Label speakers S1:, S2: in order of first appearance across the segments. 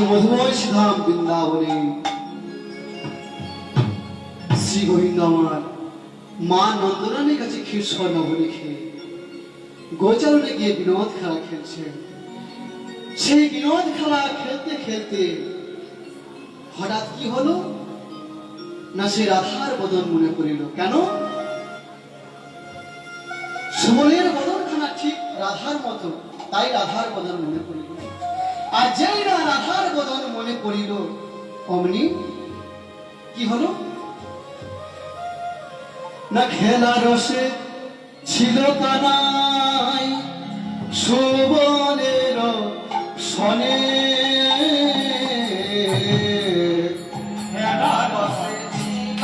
S1: মধুময় ধাম বৃন্দাবনে শ্রী গোবিন্দ আমার মা নন্দরানীর কাছে ক্ষীর স্বর্ণ বলে খেয়ে গোচারণে গিয়ে বিনোদ খেলা খেলছে। সেই বিনোদ খেলা খেলতে খেলতে হঠাৎ কি হলো না, সে রাধার বদন মনে পড়িল। কেন? সুমনের বদনখানা ঠিক রাধার মতো, তাই রাধার বদন মনে পড়িল। আর যেই না রাধার বদন মনে পড়িল অমনি কি হলো না, খেলা রসে ছিল কানাই সুবনের সনে, খেলা রসে ছিল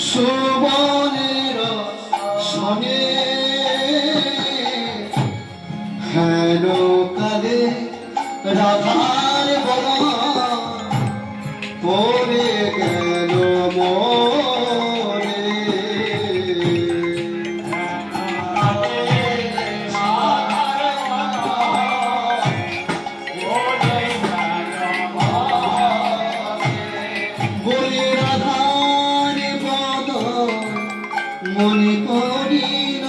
S1: সুবনের সনে, হেন কালে রাধার বদন পড়ে গেল মোরে। বলে রাধার বদন মনে করিল